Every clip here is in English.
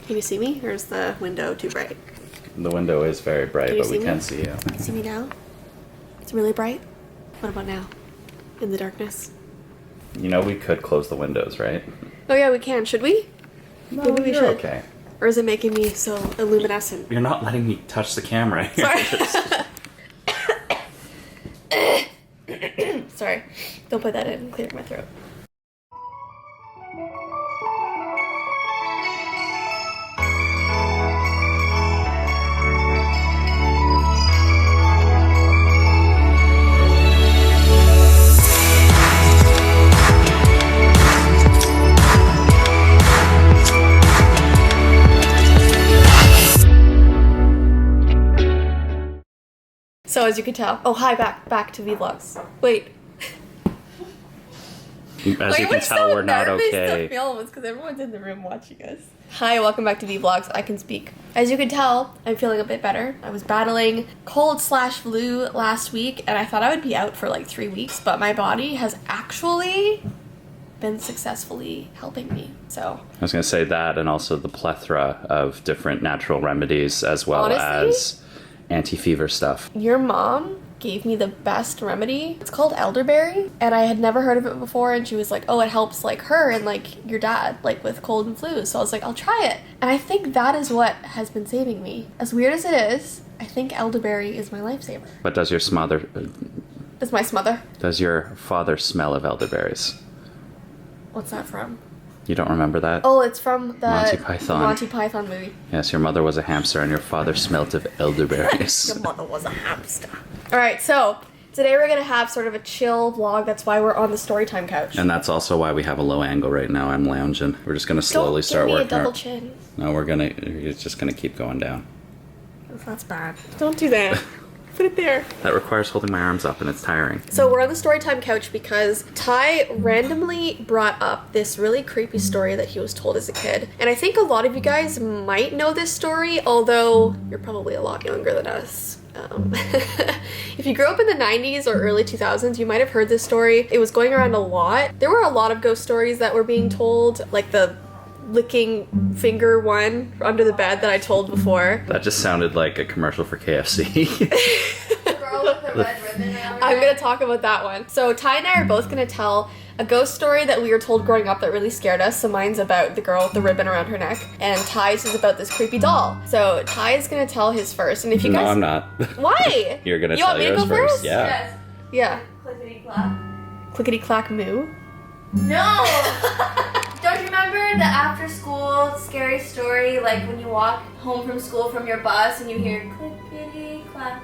Can you see me, or is the window too bright? The window is very bright, but we can see you. Can you see me now? It's really bright. What about now? In the darkness? You know, we could close the windows, right? Oh yeah, we can. Should we? No, Maybe we you're should. okay. Or is it making me so illuminescent? You're not letting me touch the camera. Sorry. Sorry. Don't put that in. I'm clearing my throat. So as you can tell, oh hi, back to vlogs. Wait. As you can tell, we're not okay. To film because everyone's in the room watching us. Hi, welcome back to vlogs. I can speak. As you can tell, I'm feeling a bit better. I was battling cold/flu last week, and I thought I would be out for like 3 weeks, but my body has actually been successfully helping me. So I was going to say that, and also the plethora of different natural remedies, as well honestly, as anti-fever stuff. Your mom gave me the best remedy. It's called elderberry, and I had never heard of it before, and she was like, oh, it helps like her and like your dad, like with cold and flu. So I was like, I'll try it. And I think that is what has been saving me. As weird as it is, I think elderberry is my lifesaver. But does your smother... It's my smother. Does your father smell of elderberries? What's that from? You don't remember that? Oh, it's from the Monty Python movie. Yes, your mother was a hamster and your father smelt of elderberries. Your mother was a hamster. Alright, so today we're going to have sort of a chill vlog. That's why we're on the storytime couch. And that's also why we have a low angle right now. I'm lounging. We're just going to slowly start working. Don't give me a double chin. No, it's just going to keep going down. That's bad. Don't do that. Put it there. That requires holding my arms up, and it's tiring. So we're on the storytime couch because Ty randomly brought up this really creepy story that he was told as a kid. And I think a lot of you guys might know this story, although you're probably a lot younger than us. If you grew up in the 90s or early 2000s, you might have heard this story. It was going around a lot. There were a lot of ghost stories that were being told, like the licking finger one under the bed that I told before. That just sounded like a commercial for KFC. Girl with the red ribbon. I'm gonna talk about that one. So Ty and I are both gonna tell a ghost story that we were told growing up that really scared us. So mine's about the girl with the ribbon around her neck, and Ty's is about this creepy doll. So Ty is gonna tell his first, and if you guys... No, I'm not. Why? You're gonna tell yours first. Yeah. Yes. Yeah. Clickety clack. Clickety clack moo. No! Don't you remember the after school scary story, like when you walk home from school from your bus and you hear clickety clack?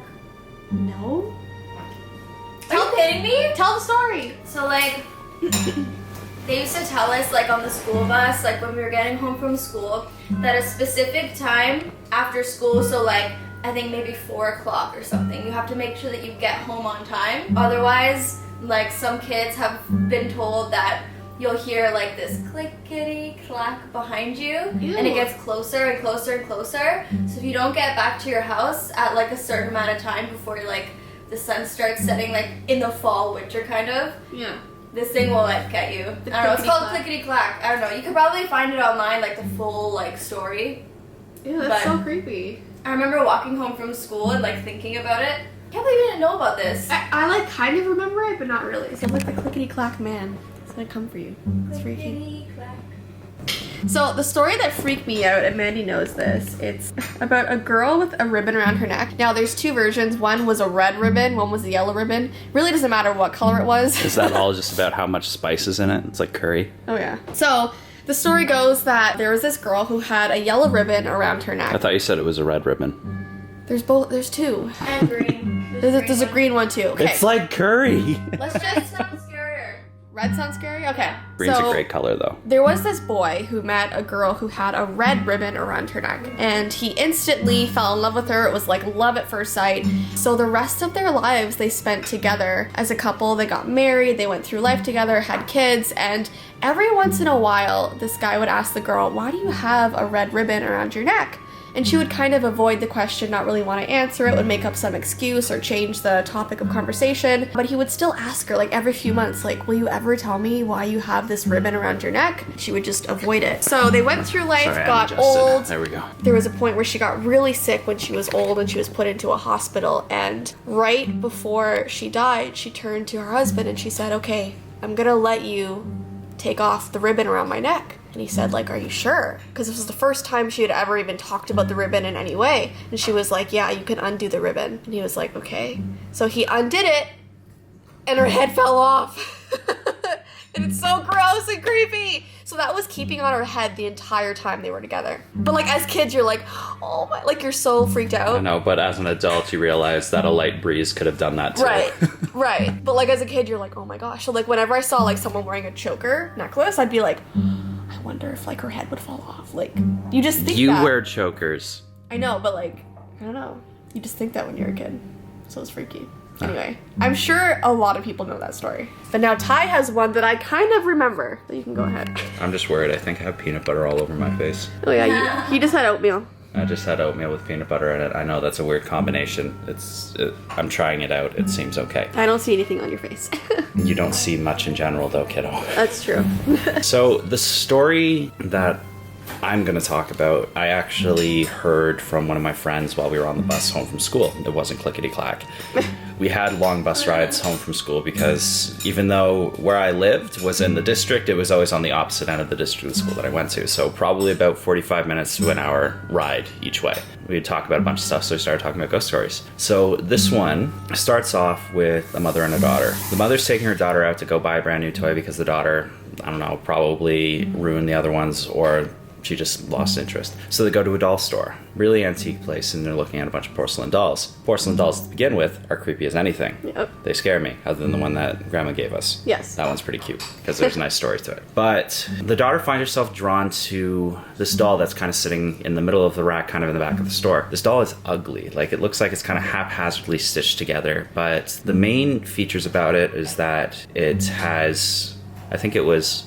No. Are you kidding me? Tell the story. So like, they used to tell us like on the school bus, like when we were getting home from school, that a specific time after school, so like I think maybe 4 o'clock or something, you have to make sure that you get home on time. Otherwise, like some kids have been told that you'll hear like this clickety clack behind you. Ew. And it gets closer and closer and closer. So if you don't get back to your house at like a certain amount of time before like the sun starts setting, like in the fall, winter kind of, Yeah. this thing will like get you. I don't know, it's called clickety clack. I don't know, you could probably find it online, like the full like story. Ew, that's But- so creepy. I remember walking home from school and like thinking about it. Can't believe you didn't know about this. I like kind of remember it, but not really. So I'm like the clickety clack man. It's gonna come for you. It's freaky. Clickety clack. So the story that freaked me out, and Mandy knows this, it's about a girl with a ribbon around her neck. Now there's two versions. One was a red ribbon, one was a yellow ribbon. Really doesn't matter what color it was. Is that all just about how much spice is in it? It's like curry. Oh yeah. So the story goes that there was this girl who had a yellow ribbon around her I neck. thought you said it was a red ribbon. There's two. And green. There's a green one too. Okay. It's like curry. Let's just sound scarier. Red sounds scary? Okay. Green's So a great color though. there was this boy who met a girl who had a red ribbon around her neck, and he instantly fell in love with her. It was like love at first sight. So the rest of their lives they spent together as a couple. They got married, they went through life together, had kids, and every once in a while this guy would ask the girl, why do you have a red ribbon around your neck? And she would kind of avoid the question, not really want to answer it, would make up some excuse or change the topic of conversation. But he would still ask her, like, every few months, like, will you ever tell me why you have this ribbon around your neck? She would just avoid it. So they went through life, got old. There we go. There was a point where she got really sick when she was old and she was put into a hospital. And right before she died, she turned to her husband and she said, okay, I'm gonna let you take off the ribbon around my neck. And he said, like, are you sure? Because this was the first time she had ever even talked about the ribbon in any way. And she was like, yeah, you can undo the ribbon. And he was like, okay. So he undid it, and her head fell off. And it's so gross and creepy. So that was keeping on her head the entire time they were together. But, like, as kids, you're like, oh my, like, you're so freaked out. I know, but as an adult, you realize that a light breeze could have done that too. Right, right. But, like, as a kid, you're like, oh my gosh. So, like, whenever I saw, like, someone wearing a choker necklace, I'd be like, I wonder if, like, her head would fall off. Like, you just think You that. wear chokers. I know, but, like, I don't know. You just think that when you're a kid. So it's freaky. Anyway, I'm sure a lot of people know that story. But now Ty has one that I kind of remember. So you can go ahead. I'm just worried. I think I have peanut butter all over my face. Oh yeah, you just had oatmeal. I just had oatmeal with peanut butter in it. I know that's a weird combination. I'm trying it out. It seems okay. I don't see anything on your face. You don't see much in general though, kiddo. That's true. So the story that I'm going to talk about, I actually heard from one of my friends while we were on the bus home from school. It wasn't clickety-clack. We had long bus rides home from school because even though where I lived was in the district, it was always on the opposite end of the district of the school that I went to. So probably about 45 minutes to an hour ride each way. We'd talk about a bunch of stuff, so we started talking about ghost stories. So this one starts off with a mother and a daughter. The mother's taking her daughter out to go buy a brand new toy because the daughter, I don't know, probably ruined the other ones or she just lost interest. So they go to a doll store, really antique place, and they're looking at a bunch of porcelain dolls. Porcelain dolls to begin with are creepy as anything. Yep. They scare me, other than the one that Grandma gave us. Yes. That one's pretty cute, because there's a nice story to it. But the daughter finds herself drawn to this doll that's kind of sitting in the middle of the rack, kind of in the back of the store. This doll is ugly. Like, it looks like it's kind of haphazardly stitched together, but the main features about it is that it has, I think it was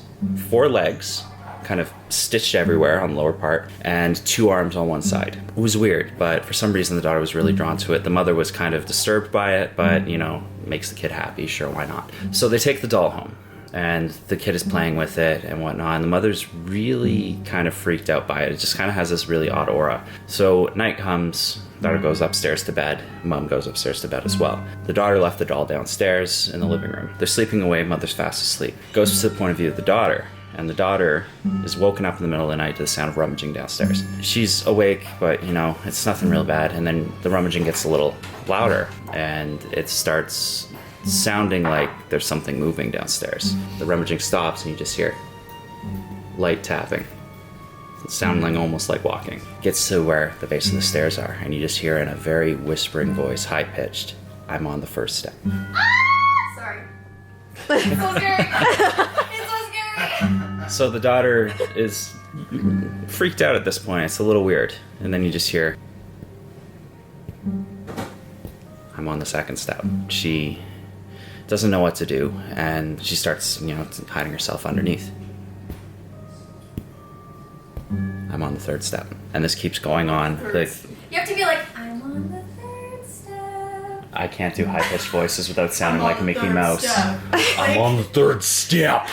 4 legs, kind of stitched everywhere on the lower part, and 2 arms on one side. It was weird, but for some reason the daughter was really drawn to it. The mother was kind of disturbed by it, but, you know, makes the kid happy, sure, why not? So they take the doll home, and the kid is playing with it and whatnot, and the mother's really kind of freaked out by it. It just kind of has this really odd aura. So night comes, daughter goes upstairs to bed, mom goes upstairs to bed as well. The daughter left the doll downstairs in the living room. They're sleeping away, mother's fast asleep. Goes to the point of view of the daughter, and the daughter is woken up in the middle of the night to the sound of rummaging downstairs. She's awake, but, you know, it's nothing real bad, and then the rummaging gets a little louder, and it starts sounding like there's something moving downstairs. The rummaging stops, and you just hear light tapping. It's sounding almost like walking. Gets to where the base of the stairs are, and you just hear in a very whispering voice, high-pitched, "I'm on the first step." Sorry. It's so scary. It's so scary. So the daughter is freaked out at this point. It's a little weird. And then you just hear, "I'm on the second step." She doesn't know what to do, and she starts, you know, hiding herself underneath. "I'm on the third step." And this keeps going on. Like, You have to be like, I'm on the third step. I can't do high-pitched voices without sounding I'm on like the Mickey third Mouse. step. I'm on the third step.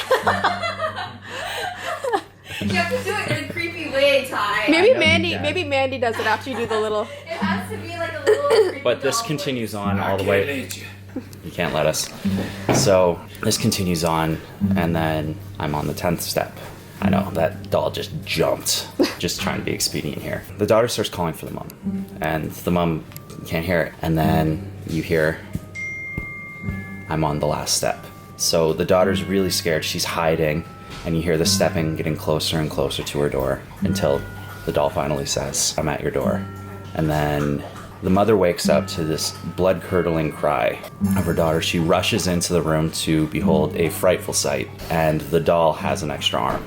You have to do it in a creepy way, Ty. Maybe I know you can. Maybe Mandy does it after you do the little. It has to be like a little creepy But this doll continues voice. on all the way. You can't let us. So this continues on, and then I'm on the 10th step. I know, that doll just jumped, just trying to be expedient here. The daughter starts calling for the mom, and the mom can't hear it. And then you hear, "I'm on the last step." So the daughter's really scared. She's hiding, and you hear the stepping getting closer and closer to her door until the doll finally says, "I'm at your door." And then the mother wakes up to this blood-curdling cry of her daughter. She rushes into the room to behold a frightful sight, and the doll has an extra arm.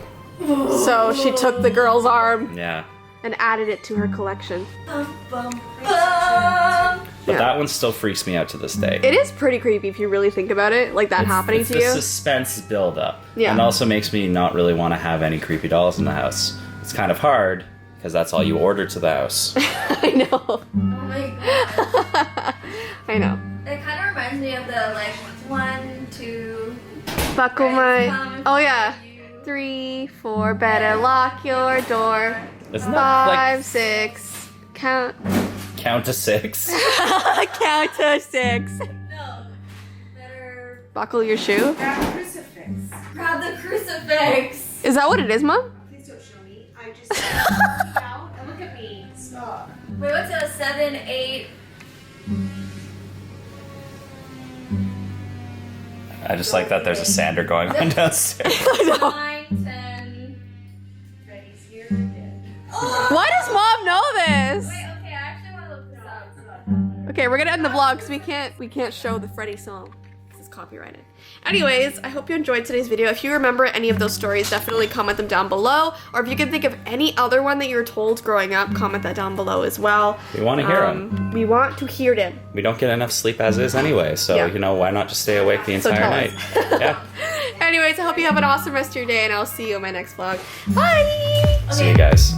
So she took the girl's arm Yeah. and added it to her collection. Bum, bum, bum. But Yeah. that one still freaks me out to this day. It is pretty creepy if you really think about it, like that happening it's to the you. suspense build up. Yeah. And also makes me not really want to have any creepy dolls in the house. It's kind of hard because that's all you order to the house. I know. Oh my god. I know. It kind of reminds me of the like 1, 2. Buckle Right, my. come Oh yeah. for you. 3, 4. Better lock your door. Isn't that 5, like 6. Count. count to 6? Count to 6. No. Better Buckle your shoe. Grab a crucifix. grab the crucifix. Is that what it is, Mom? Please don't show me. I just look out and look at me. Stop. Wait, what's a 7, 8? I just like that there's a sander going on downstairs. 9, 10. Freddy's here again. Why does Mom know this? Wait, okay, I actually want to look this up. Okay, we're gonna end the vlog because we can't show the Freddy song. This is copyrighted. Anyways, I hope you enjoyed today's video. If you remember any of those stories, definitely comment them down below. Or if you can think of any other one that you were told growing up, comment that down below as well. We want to hear them. We want to hear them. We don't get enough sleep as is anyway, so Yeah. you know, why not just stay awake the So entire tell night? us. Yeah. Anyways, I hope you have an awesome rest of your day, and I'll see you in my next vlog. Bye! See you guys.